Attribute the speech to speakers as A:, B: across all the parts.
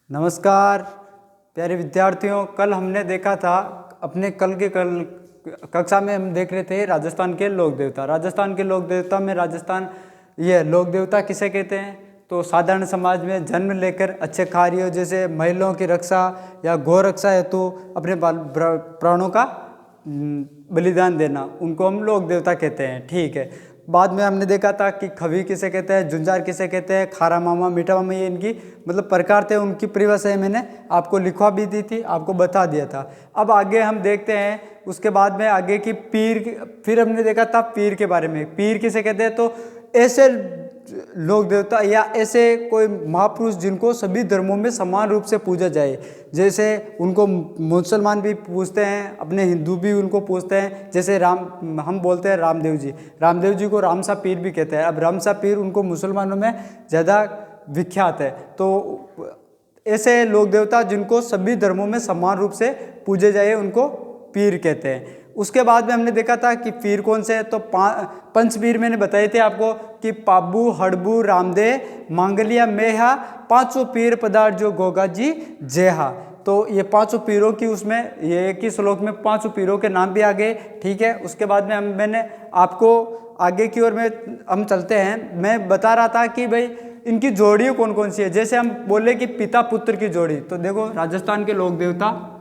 A: नमस्कार प्यारे विद्यार्थियों। कल हमने देखा था अपने कल कक्षा में हम देख रहे थे राजस्थान के लोक देवता। राजस्थान के लोक देवता में ये लोक देवता किसे कहते हैं? तो साधारण समाज में जन्म लेकर अच्छे कार्यों जैसे महिलाओं की रक्षा या गौ रक्षा हेतु अपने प्राणों का बलिदान देना, उनको हम लोक देवता कहते हैं। ठीक है। बाद में हमने देखा था कि खवी किसे कहते हैं, झुंझार किसे कहते हैं, खारा मामा, मीठा मामा, ये इनकी मतलब प्रकार थे। उनकी परिभाषाएं मैंने आपको लिखवा भी दी थी, आपको बता दिया था। अब आगे हम देखते हैं उसके बाद में आगे की पीर। फिर हमने देखा था पीर के बारे में। पीर किसे कहते हैं? तो ऐसे लोक देवता या ऐसे कोई महापुरुष जिनको सभी धर्मों में समान रूप से पूजा जाए। जैसे उनको मुसलमान भी पूजते हैं, अपने हिंदू भी उनको पूजते हैं। जैसे हम बोलते हैं रामदेव जी, रामदेव जी को रामसा पीर भी कहते हैं। अब रामसा पीर उनको मुसलमानों में ज़्यादा विख्यात है। तो ऐसे लोक देवता जिनको सभी धर्मों में समान रूप से पूजे जाए उनको पीर कहते हैं। उसके बाद में हमने देखा था कि पीर कौन से हैं। तो पंच पीर मैंने बताए थे आपको कि पाबू, हड़बू, रामदे, मांगलिया, मेहा, पांचों पीर पदार्थ जो गोगा जी जेहा। तो ये पांचों पीरों की उसमें ये एक ही श्लोक में पांचों पीरों के नाम भी आ गए। ठीक है। उसके बाद में मैंने आपको आगे की ओर में हम चलते हैं। मैं बता रहा था कि भाई इनकी जोड़ी कौन कौन सी है। जैसे हम बोले कि पिता पुत्र की जोड़ी, तो देखो राजस्थान के लोक देवता,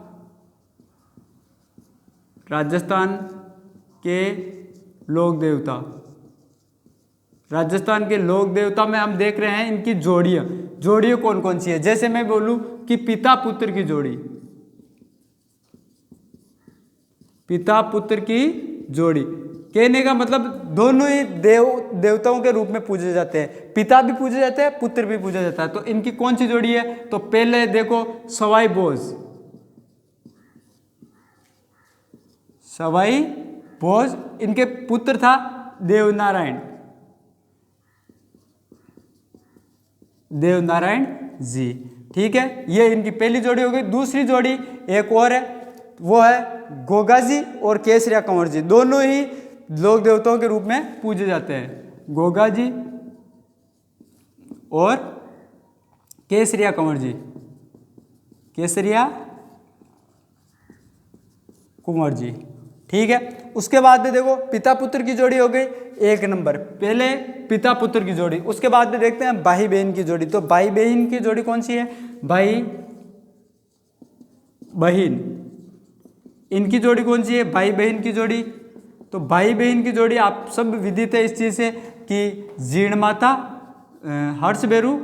A: राजस्थान के लोक देवता, राजस्थान के लोक देवता में हम देख रहे हैं इनकी जोड़ियां कौन कौन सी है। जैसे मैं बोलूं कि पिता पुत्र की जोड़ी, पिता पुत्र की जोड़ी कहने का मतलब दोनों ही देवताओं के रूप में पूजे जाते हैं। पिता भी पूजे जाते हैं, पुत्र भी पूजा जाता है। तो इनकी कौन सी जोड़ी है? तो पहले देखो सवाई भोज, इनके पुत्र था देवनारायण जी। ठीक है, ये इनकी पहली जोड़ी हो गई। दूसरी जोड़ी एक और है, वो है गोगा जी और केसरिया कंवर जी। दोनों ही लोक देवताओं के रूप में पूजे जाते हैं, गोगा जी और केसरिया कंवर जी, केसरिया कुंवर जी। ठीक है। उसके बाद में देखो पिता पुत्र की जोड़ी हो गई एक नंबर, पहले पिता पुत्र की जोड़ी। उसके बाद में देखते हैं भाई बहन की जोड़ी। तो भाई बहन की जोड़ी कौन सी है? भाई बहन, इनकी जोड़ी कौन सी है? भाई बहन की जोड़ी। तो भाई बहन की जोड़ी आप सब विदित है इस चीज से कि जीर्ण माता, हर्ष बेरू,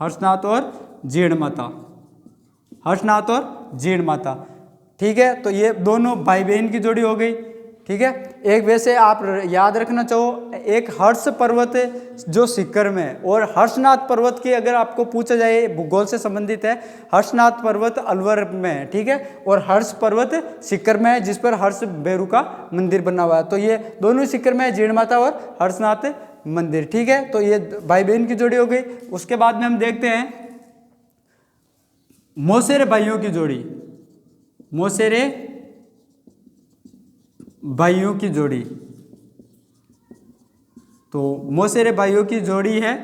A: हर्षनाथ और जीर्ण माता, हर्षनाथ और जीर्ण माता। ठीक है। तो ये दोनों भाई बहन की जोड़ी हो गई। ठीक है। एक वैसे आप याद रखना चाहो, एक हर्ष पर्वत जो सीकर में है और हर्षनाथ पर्वत की अगर आपको पूछा जाए, भूगोल से संबंधित है। हर्षनाथ पर्वत अलवर में है। ठीक है। और हर्ष पर्वत सीकर में है, जिस पर हर्ष बेरू का मंदिर बना हुआ है। तो ये दोनों सीकर में है, जीर्ण माता और हर्षनाथ मंदिर। ठीक है। तो ये भाई बहन की जोड़ी हो गई। उसके बाद में हम देखते हैं मौसेरे भाइयों की जोड़ी, मौसेरे भाइयों की जोड़ी। तो मौसेरे भाइयों की जोड़ी है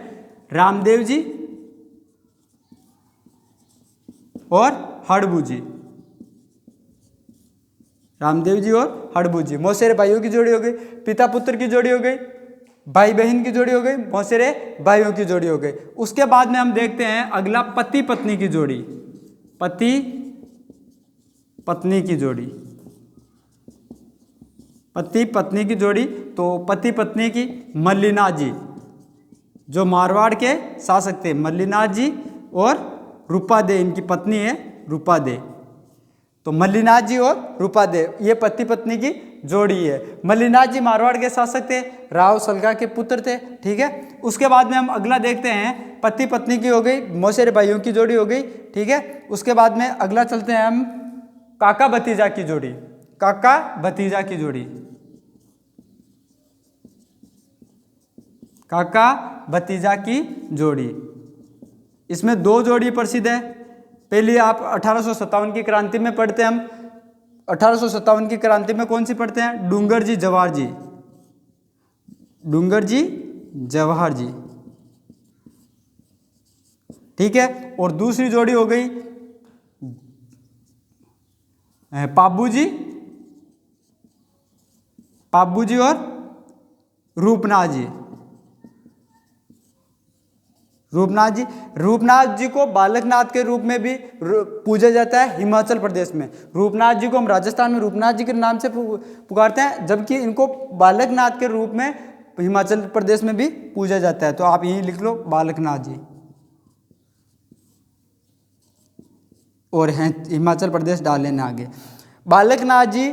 A: रामदेव जी और हड़बू जी, रामदेव जी और हड़बू जी, मौसेरे भाइयों की जोड़ी हो गई। पिता पुत्र की जोड़ी हो गई, भाई बहन की जोड़ी हो गई, मौसेरे भाइयों की जोड़ी हो गई। उसके बाद में हम देखते हैं अगला पति पत्नी की जोड़ी, पति पत्नी की जोड़ी, पति पत्नी की जोड़ी। तो पति पत्नी की मल्लीनाथ जी, जो मारवाड़ के शासक थे, मल्लीनाथ जी और रूपा दे, इनकी पत्नी है रूपा दे। तो मल्लीनाथ जी और रूपा दे, ये पति पत्नी की जोड़ी है। मल्लीनाथ जी मारवाड़ के शासक थे, राव सलगा के पुत्र थे। ठीक है। उसके बाद में हम अगला देखते हैं, पति पत्नी की हो गई, मौसेरे भाइयों की जोड़ी हो गई। ठीक है। उसके बाद में अगला चलते हैं हम काका भतीजा की जोड़ी, काका भतीजा की जोड़ी, काका भतीजा की जोड़ी। इसमें दो जोड़ी प्रसिद्ध है। पहली आप 1857 की क्रांति में पढ़ते हैं हम। 1857 की क्रांति में कौन सी पढ़ते हैं? डूंगर जी जवाहर जी, डूंगर जी जवाहर जी। ठीक है। और दूसरी जोड़ी हो गई पाबूजी और रूपनाथ जी। रूपनाथ जी को बालकनाथ के रूप में भी पूजा जाता है हिमाचल प्रदेश में। रूपनाथ जी को हम राजस्थान में रूपनाथ जी के नाम से पुकारते हैं, जबकि इनको बालकनाथ के रूप में हिमाचल प्रदेश में भी पूजा जाता है। तो आप यही लिख लो बालकनाथ जी, और हैं हिमाचल प्रदेश डाल लेना आगे। बालकनाथ जी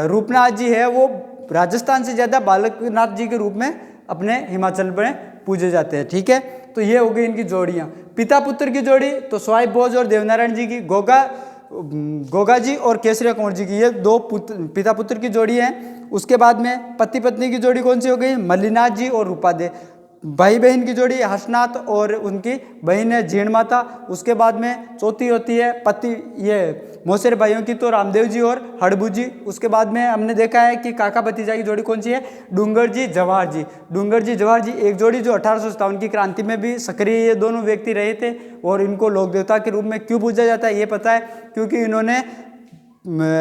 A: रूपनाथ जी है वो राजस्थान से ज़्यादा बालकनाथ जी के रूप में अपने हिमाचल में पूजे जाते हैं। ठीक है, तो ये हो गई इनकी जोड़ियाँ। पिता पुत्र की जोड़ी तो स्वाई भोज और देवनारायण जी की, गोगा जी और केसरिया कुंवर जी की, ये दो पिता पुत्र की जोड़ी है। उसके बाद में पति पत्नी की जोड़ी कौन सी हो गई? मल्लीनाथ जी और रूपादे। भाई बहन की जोड़ी हर्षनाथ और उनकी बहन है जीण माता। उसके बाद में चौथी होती है पति ये मौसेर भाइयों की, तो रामदेव जी और हड़बू जी। उसके बाद में हमने देखा है कि काका भतीजा की जोड़ी कौन सी है? डूंगर जी जवाहर जी। डूंगर जी जवाहर जी एक जोड़ी जो 1857 की क्रांति में भी सक्रिय ये दोनों व्यक्ति रहे थे। और इनको लोक देवता के रूप में क्यों पूजा जाता है ये पता है, क्योंकि इन्होंने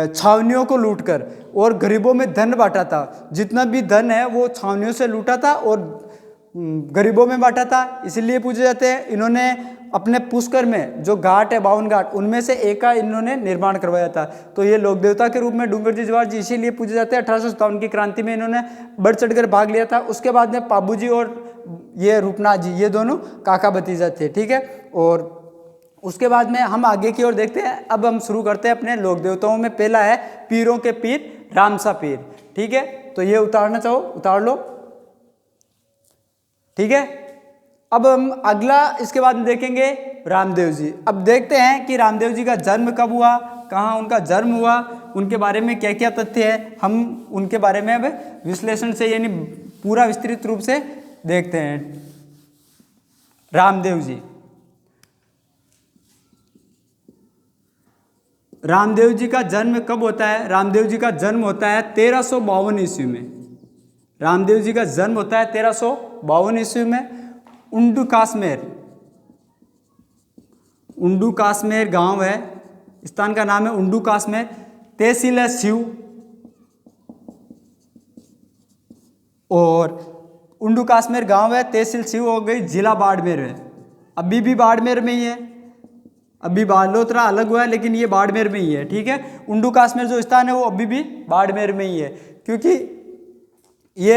A: छावनियों को लूटकर और गरीबों में धन बांटा था। जितना भी धन है वो छावनियों से लूटा था और गरीबों में बांटा था, इसलिए पूजे जाते हैं। इन्होंने अपने पुष्कर में जो घाट है 52 घाट, उनमें से एक का इन्होंने निर्माण करवाया था। तो ये लोक देवता के रूप में डूंगर जी जवाहर जी इसीलिए पूजे जाते हैं। 1857 की क्रांति में इन्होंने बढ़ चढ़कर भाग लिया था। उसके बाद में पाबू जी और ये रूपनाथ जी, ये दोनों काका भतीजा थे। ठीक है, और उसके बाद में हम आगे की ओर देखते हैं। अब हम शुरू करते हैं अपने लोक देवताओं में। पहला है पीरों के पीर रामसा पीर। ठीक है, तो ये उतारना चाहो उतार लो। ठीक है, अब हम अगला इसके बाद में देखेंगे रामदेव जी। अब देखते हैं कि रामदेव जी का जन्म कब हुआ, कहाँ उनका जन्म हुआ, उनके बारे में क्या क्या तथ्य है। हम उनके बारे में अब विश्लेषण से यानी पूरा विस्तृत रूप से देखते हैं। रामदेव जी, रामदेव जी का जन्म कब होता है? रामदेव जी का जन्म होता है 1352 ईस्वी में। रामदेव जी का जन्म होता है 1352 ईस्वी में उंडू काश्मीर गांव है, स्थान का नाम है उंडू काश्मीर, तहसील है शिव, और उंडू काश्मीर गांव है, तहसील शिव हो गई, जिला बाड़मेर है। अभी भी बाड़मेर में ही है, अभी बालोतरा अलग हुआ है लेकिन ये बाड़मेर में ही है। ठीक है, उंडू काश्मीर जो स्थान है वो अभी भी बाड़मेर में ही है, क्योंकि ये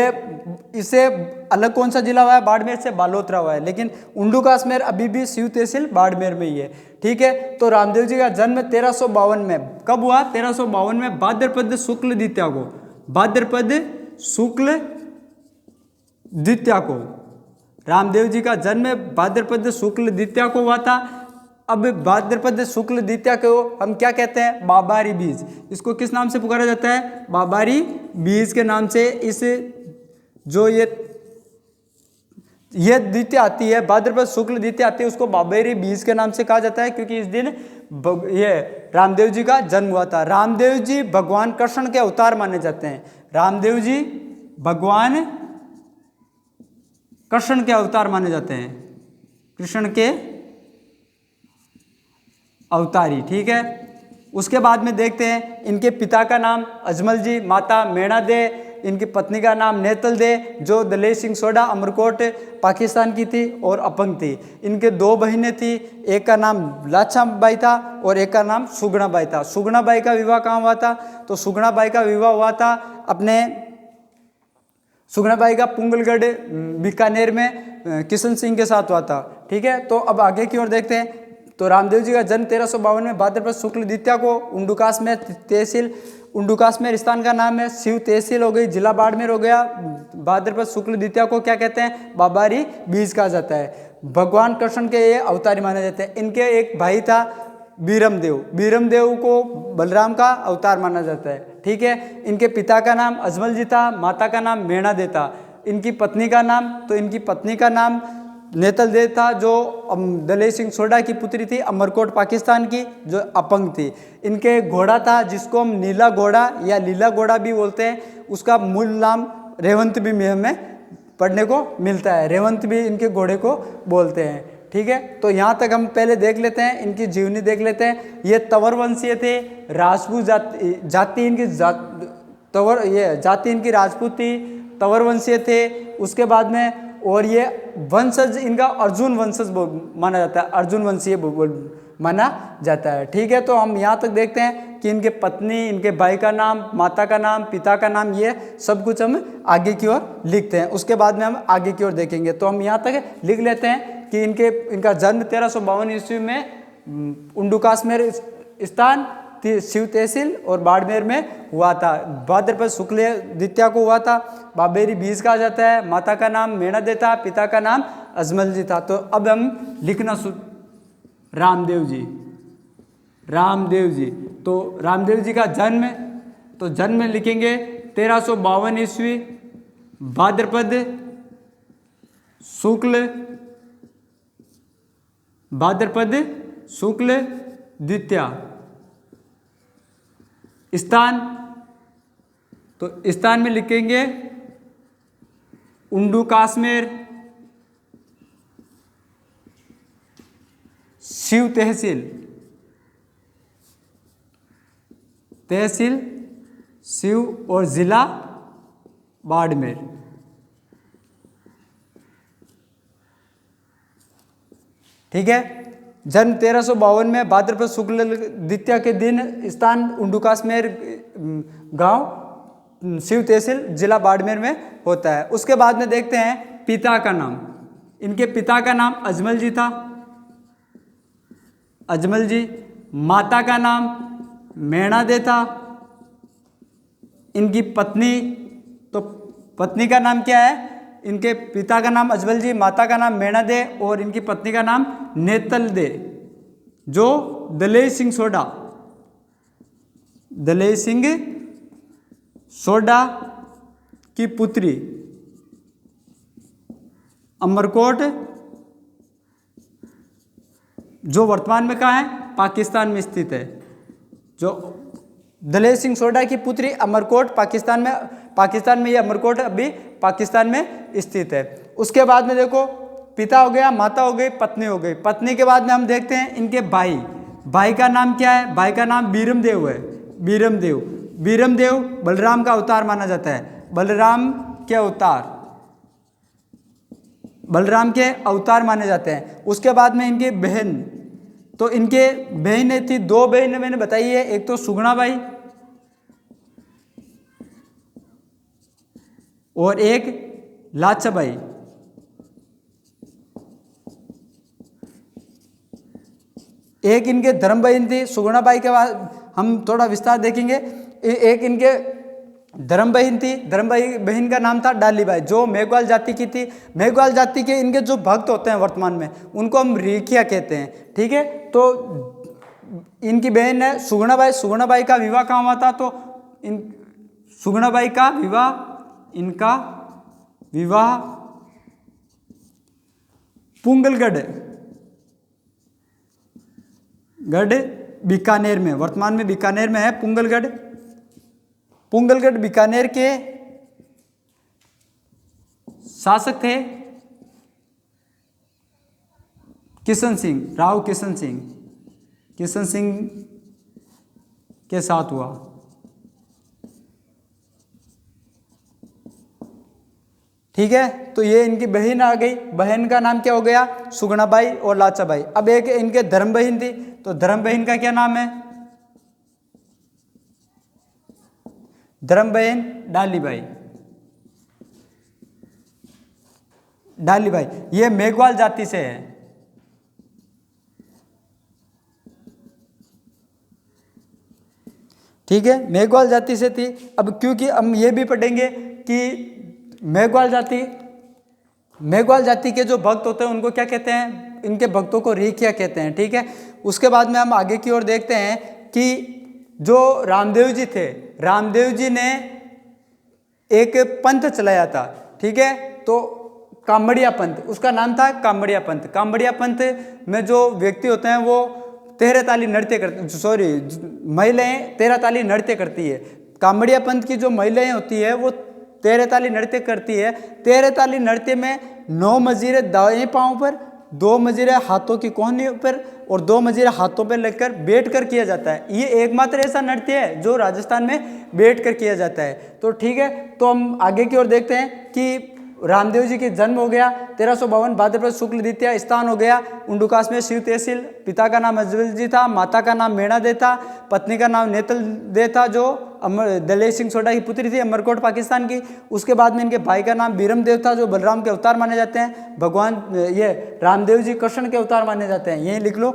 A: इससे अलग कौन सा जिला हुआ है? बाड़मेर से बालोतरा हुआ है, लेकिन उंडू काश्मीर अभी भी शिव तहसील बाड़मेर में ही है। ठीक है, तो रामदेव जी का जन्म 1352 में कब हुआ? 1352 में भाद्रपद शुक्ल द्वितीया को, भाद्रपद शुक्ल द्वितीया को रामदेव जी का जन्म भाद्रपद शुक्ल द्वितीया को हुआ था। अब भाद्रपद शुक्ल द्वितीया को हम क्या कहते हैं? बाबारी बीज। इसको किस नाम से पुकारा जाता है? बाबारी बीज के नाम से। इस जो ये द्वितीया आती है, भाद्रपद शुक्ल द्वितीया आती है, उसको बाबारी बीज के नाम से कहा जाता है, क्योंकि इस दिन ये रामदेव जी का जन्म हुआ था। रामदेव जी भगवान कृष्ण के अवतार माने जाते हैं। रामदेव जी भगवान कृष्ण के अवतार माने जाते हैं, कृष्ण के अवतारी। ठीक है, उसके बाद में देखते हैं इनके पिता का नाम अजमल जी, माता मेणा दे, इनकी पत्नी का नाम नेतल दे, जो दलेर सिंह सोडा अमरकोट पाकिस्तान की थी और अपंग थी। इनके दो बहनें थी, एक का नाम लाछा बाई था और एक का नाम सुगना बाई था। सुगना बाई का विवाह कहाँ हुआ था? तो सुगना बाई का विवाह हुआ था सुगना बाई का पुंगलगढ़ बीकानेर में किशन सिंह के साथ हुआ था। ठीक है, तो अब आगे की ओर देखते हैं। तो रामदेव जी का जन्म 1352 में भाद्रपद शुक्ल द्वितीया को उंडू काश्मीर तहसील, उंडू काश्मीर स्थान का नाम है, शिव तहसील हो गई, जिला बाड़मेर हो गया। भाद्रपद शुक्ल द्वितीया को क्या कहते हैं? बाबारी बीज कहा जाता है। भगवान कृष्ण के ये अवतारी माने जाते हैं। इनके एक भाई था बीरमदेव, बीरमदेव को बलराम का अवतार माना जाता है। ठीक है, इनके पिता का नाम अजमल जी था, माता का नाम मेणा दे था। इनकी पत्नी का नाम नेतल दे था, जो दलेर सिंह सोडा की पुत्री थी, अमरकोट पाकिस्तान की, जो अपंग थी। इनके घोड़ा था जिसको हम नीला घोड़ा या लीला घोड़ा भी बोलते हैं, उसका मूल नाम रेवंत भी हमें पढ़ने को मिलता है, रेवंत भी इनके घोड़े को बोलते हैं। ठीक है। तो यहाँ तक हम पहले देख लेते हैं, इनकी जीवनी देख लेते हैं। ये तंवर वंशीय थे, राजपूत जाति इनकी तंवर, ये जाति इनकी राजपूत थी, तंवर वंशीय थे। उसके बाद में और ये वंशज इनका अर्जुन वंशज माना जाता है, अर्जुन वंशीय माना जाता है, ठीक है। तो हम यहाँ तक देखते हैं कि इनके पत्नी, इनके भाई का नाम, माता का नाम, पिता का नाम, ये सब कुछ हम आगे की ओर लिखते हैं। उसके बाद में हम आगे की ओर देखेंगे। तो हम यहाँ तक लिख लेते हैं कि इनका जन्म 1352 ईस्वी में उंडुकास में स्थान शिव तहसील और बाड़मेर में हुआ था। भाद्रपद शुक्ल द्वितीया को हुआ था। बाबेरी बीज कहा जाता है। माता का नाम मेणादे था, पिता का नाम अजमल जी था। तो अब हम लिखना रामदेव जी, रामदेव जी। तो रामदेव जी का जन्म, तो जन्म लिखेंगे 1352 ईस्वी भाद्रपद शुक्ल द्वितीया। स्थान, तो स्थान में लिखेंगे उंडू काश्मीर, शिव तहसील शिव और जिला बाड़मेर। ठीक है। जन्म 1352 में भाद्रपद शुक्ल द्वितीया के दिन, स्थान उंडुकाश्मीर गांव, शिव तहसील जिला बाड़मेर में होता है। उसके बाद में देखते हैं पिता का नाम। इनके पिता का नाम अजमल जी था, अजमल जी। माता का नाम मेणादे था। इनकी पत्नी, तो पत्नी का नाम क्या है? इनके पिता का नाम अजमल जी, माता का नाम मेणादे और इनकी पत्नी का नाम नेतल दे, जो दलेई सिंह सोडा की पुत्री, अमरकोट, जो वर्तमान में कहाँ है? पाकिस्तान में स्थित है। जो दलेर सिंह सोडा की पुत्री अमरकोट, पाकिस्तान में ये अमरकोट अभी पाकिस्तान में स्थित है। उसके बाद में देखो, पिता हो गया, माता हो गई, पत्नी हो गई। पत्नी के बाद में हम देखते हैं इनके भाई का नाम क्या है? भाई का नाम बीरमदेव है, बीरमदेव बलराम का अवतार माना जाता है। बलराम के अवतार माने जाते हैं। उसके बाद में इनकी बहन, तो इनके बहनें थी, 2 बहनें मैंने बताई है। एक तो सुगुणा बाई और एक लाचा बाई। एक इनके धर्म बहन थी। सुगुणा बाई के बाद हम थोड़ा विस्तार देखेंगे। एक इनके धर्म बहन थी, धर्म बहन का नाम था डाली बाई, जो मेघवाल जाति की थी। मेघवाल जाति के इनके जो भक्त होते हैं वर्तमान में, उनको हम रेखिया कहते हैं, ठीक है। तो इनकी बहन है सुगुणा बाई। सुगुणा बाई का विवाह कहाँ हुआ था? तो सुगुणा बाई का इनका विवाह पुंगलगढ़ बीकानेर में, वर्तमान में बीकानेर में है पुंगलगढ़ बीकानेर के शासक थे राव किशन सिंह के साथ हुआ। ठीक है। तो ये इनकी बहन आ गई। बहन का नाम क्या हो गया? सुगुणाबाई और लाचाबाई। अब एक इनके धर्म बहन थी, तो धर्म बहन का क्या नाम है? धर्म बहन डालीबाई। ये मेघवाल जाति से है। ठीक है, मेघवाल जाति से थी। अब क्योंकि हम ये भी पढ़ेंगे कि मेघवाल जाति के जो भक्त होते हैं उनको क्या कहते हैं? इनके भक्तों को रेखिया कहते हैं। ठीक है। उसके बाद में हम आगे की ओर देखते हैं कि जो रामदेव जी थे, रामदेव जी ने एक पंथ चलाया था। ठीक है। तो कांबड़िया पंथ, उसका नाम था कांबड़िया पंथ। कांबड़िया पंथ में जो व्यक्ति होते हैं वो महिलाएं 13 ताली नृत्य करती है। कांबड़िया पंथ की जो महिलाएं होती है वो 13 ताली नृत्य करती है। 13 ताली नृत्य में 9 मजीरे दाएं पांव पर 2 मंजिले हाथों की कोहनी पर और 2 मंजिले हाथों पर लेकर बैठ कर किया जाता है। ये एकमात्र ऐसा नृत्य है जो राजस्थान में बैठ कर किया जाता है। तो ठीक है, तो हम आगे की ओर देखते हैं कि रामदेव जी के जन्म हो गया 1352 भाद्रपद शुक्ल द्वितीया, स्थान हो गया उंडुकास में शिव तहसील। पिता का नाम अजवल जी था, माता का नाम मेणा दे था, पत्नी का नाम नेतल दे था जो दलेर सिंह सोडा की पुत्री थी, अमरकोट पाकिस्तान की। उसके बाद में इनके भाई का नाम बीरम देव था जो बलराम के अवतार माने जाते हैं। भगवान ये रामदेव जी कृष्ण के अवतार माने जाते हैं, यही लिख लो,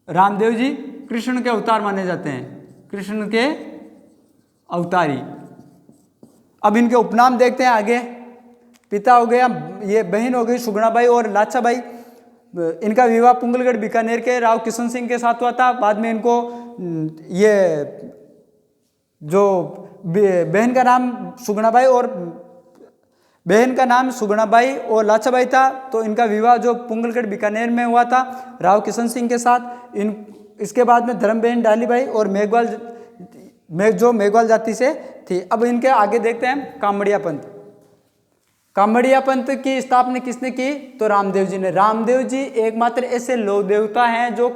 A: रामदेव जी कृष्ण के अवतार माने जाते हैं, कृष्ण के अवतारी। अब इनके उपनाम देखते हैं आगे। पिता हो गया, ये बहन हो गई सुगुणाबाई और लाछाबाई। इनका विवाह पुंगलगढ़ बीकानेर के राव किशन सिंह के साथ हुआ था। बाद में इनको ये जो बहन का नाम सुगुणाबाई और लाछाबाई था, तो इनका विवाह जो पुंगलगढ़ बीकानेर में हुआ था राव किशन सिंह के साथ। इसके बाद में धर्मबेन डालीबाई और मेघवाल जाति से थी। अब इनके आगे देखते हैं कामड़िया पंथ। कामड़िया पंथ की स्थापना किसने की? तो रामदेव जी ने। रामदेव जी एकमात्र ऐसे लोक देवता हैं जो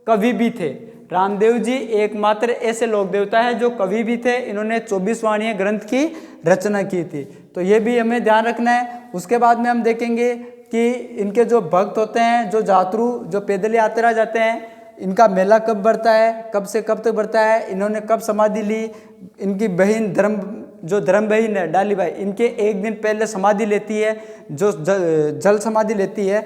A: कवि भी थे। रामदेव जी एकमात्र ऐसे लोक देवता है जो कवि भी थे। इन्होंने 24 वाणियां ग्रंथ की रचना की थी, तो ये भी हमें ध्यान रखना है। उसके बाद में हम देखेंगे कि इनके जो भक्त होते हैं, जो जातरू, जो पैदल यात्रा जाते हैं, इनका मेला कब बढ़ता है, कब से कब तक बढ़ता है, इन्होंने कब समाधि ली। इनकी बहन धर्म बहन है डालीबाई, इनके एक दिन पहले समाधि लेती है, जो जल समाधि लेती है।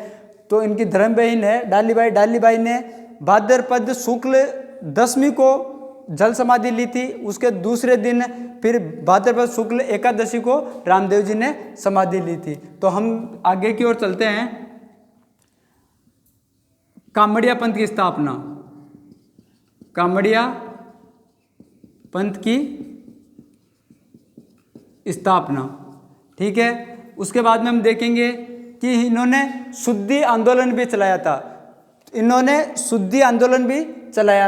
A: तो इनकी धर्म बहन है डालीबाई ने भाद्रपद शुक्ल 10वीं को जल समाधि ली थी। उसके दूसरे दिन फिर भाद्रपद शुक्ल एकादशी को रामदेव जी ने समाधि ली थी। तो हम आगे की ओर चलते हैं। कामड़िया पंथ की स्थापना, कामड़िया पंथ की स्थापना, ठीक है। उसके बाद में हम देखेंगे कि इन्होंने शुद्धि आंदोलन भी चलाया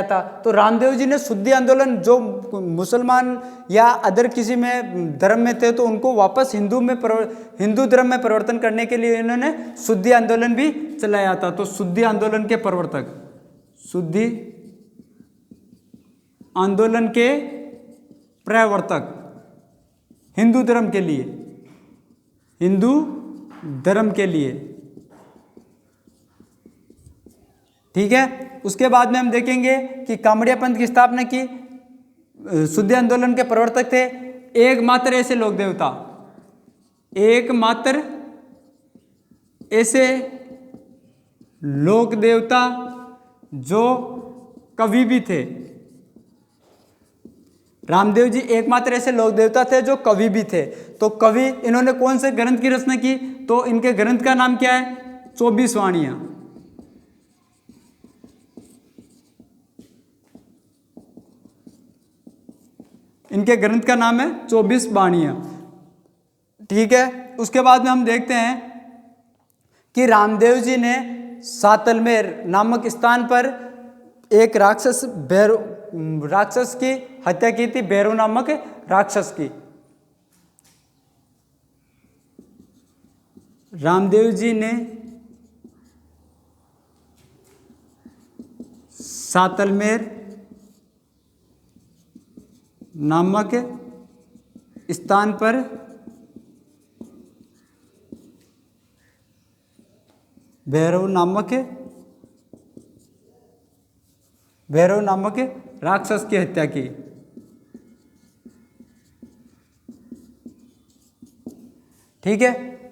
A: था। तो रामदेव जी ने शुद्धि आंदोलन, जो मुसलमान या अदर किसी में धर्म में थे तो उनको वापस हिंदू धर्म में परिवर्तन करने के लिए इन्होंने शुद्धि आंदोलन भी चलाया था। तो शुद्धि आंदोलन के प्रवर्तक हिंदू धर्म के लिए, ठीक है। उसके बाद में हम देखेंगे कि कामड़िया पंथ की स्थापना की शुद्धि आंदोलन के प्रवर्तक थे एकमात्र ऐसे लोक देवता जो कवि भी थे। रामदेव जी एकमात्र ऐसे लोक देवता थे जो कवि भी थे। तो कवि, इन्होंने कौन से ग्रंथ की रचना की? तो इनके ग्रंथ का नाम क्या है? 24 वाणियां। इनके ग्रंथ का नाम है 24 वाणियां, ठीक है। उसके बाद में हम देखते हैं कि रामदेव जी ने सातलमेर नामक स्थान पर एक राक्षस की हत्या की थी, भैरव नामक राक्षस की। रामदेव जी ने सातलमेर नामक स्थान पर भैरव नामक राक्षस की हत्या की, ठीक है।